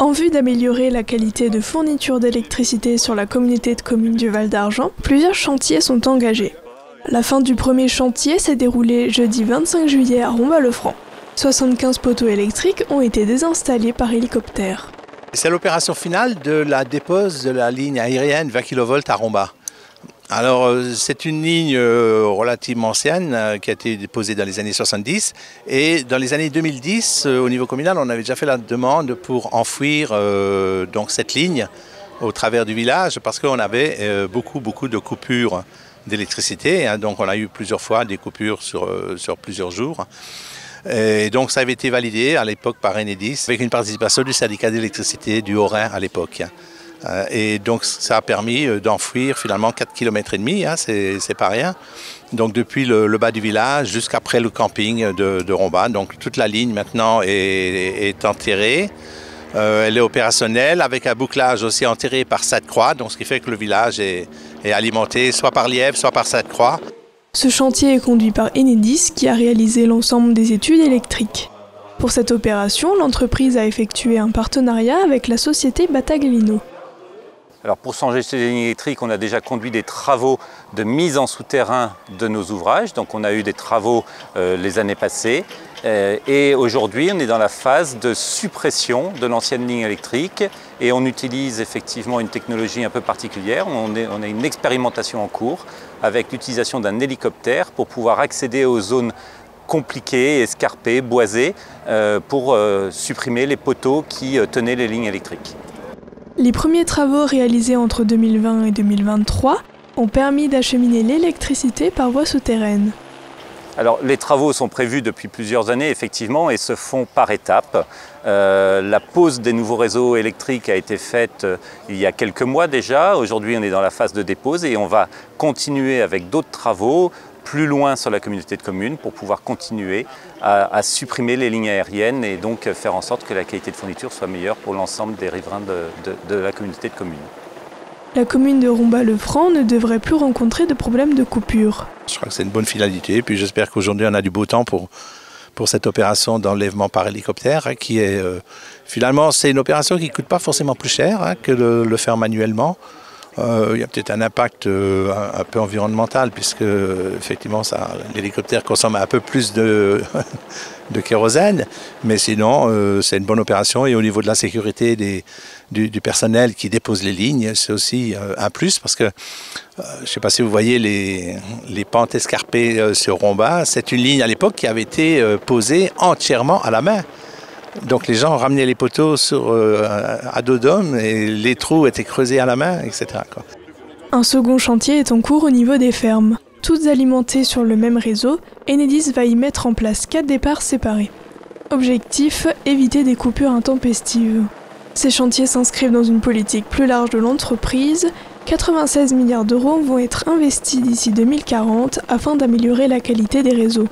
En vue d'améliorer la qualité de fourniture d'électricité sur la communauté de communes du Val d'Argent, plusieurs chantiers sont engagés. La fin du premier chantier s'est déroulée jeudi 25 juillet à Rombas-le-Franc. 75 poteaux électriques ont été désinstallés par hélicoptère. C'est l'opération finale de la dépose de la ligne aérienne 20 kV à Rombas. Alors c'est une ligne relativement ancienne qui a été déposée dans les années 70 et dans les années 2010 au niveau communal on avait déjà fait la demande pour enfouir donc cette ligne au travers du village parce qu'on avait beaucoup de coupures d'électricité, hein, donc on a eu plusieurs fois des coupures sur plusieurs jours. Et donc ça avait été validé à l'époque par Enedis avec une participation du syndicat d'électricité du Haut-Rhin à l'époque. Et donc ça a permis d'enfouir finalement 4,5 km, hein, c'est pas rien. Donc depuis le bas du village jusqu'après le camping de Rombas. Donc toute la ligne maintenant est enterrée. Elle est opérationnelle avec un bouclage aussi enterré par Sainte-Croix. Donc ce qui fait que le village est alimenté soit par Lièvre, soit par Sainte-Croix. Ce chantier est conduit par Enedis qui a réalisé l'ensemble des études électriques. Pour cette opération, l'entreprise a effectué un partenariat avec la société Battaglino. Alors pour changer ces lignes électriques, on a déjà conduit des travaux de mise en souterrain de nos ouvrages. Donc on a eu des travaux les années passées. Et aujourd'hui, on est dans la phase de suppression de l'ancienne ligne électrique. Et on utilise effectivement une technologie un peu particulière. On a une expérimentation en cours avec l'utilisation d'un hélicoptère pour pouvoir accéder aux zones compliquées, escarpées, boisées, pour supprimer les poteaux qui tenaient les lignes électriques. Les premiers travaux réalisés entre 2020 et 2023 ont permis d'acheminer l'électricité par voie souterraine. Alors, les travaux sont prévus depuis plusieurs années, effectivement, et se font par étapes. La pose des nouveaux réseaux électriques a été faite il y a quelques mois déjà. Aujourd'hui, on est dans la phase de dépose et on va continuer avec d'autres travaux plus loin sur la communauté de communes pour pouvoir continuer à supprimer les lignes aériennes et donc faire en sorte que la qualité de fourniture soit meilleure pour l'ensemble des riverains de la communauté de communes. La commune de Rombas-le-Franc ne devrait plus rencontrer de problème de coupure. Je crois que c'est une bonne finalité et puis j'espère qu'aujourd'hui on a du beau temps pour cette opération d'enlèvement par hélicoptère hein, qui est finalement c'est une opération qui ne coûte pas forcément plus cher hein, que le faire manuellement. Il y a peut-être un impact un peu environnemental puisque effectivement l'hélicoptère consomme un peu plus de kérosène, mais sinon c'est une bonne opération et au niveau de la sécurité du personnel qui dépose les lignes, c'est aussi un plus parce que je ne sais pas si vous voyez les pentes escarpées sur Rombas, c'est une ligne à l'époque qui avait été posée entièrement à la main. Donc les gens ramenaient les poteaux à dos d'homme et les trous étaient creusés à la main, etc. quoi. Un second chantier est en cours au niveau des fermes. Toutes alimentées sur le même réseau, Enedis va y mettre en place 4 départs séparés. Objectif, éviter des coupures intempestives. Ces chantiers s'inscrivent dans une politique plus large de l'entreprise. 96 milliards d'euros vont être investis d'ici 2040 afin d'améliorer la qualité des réseaux.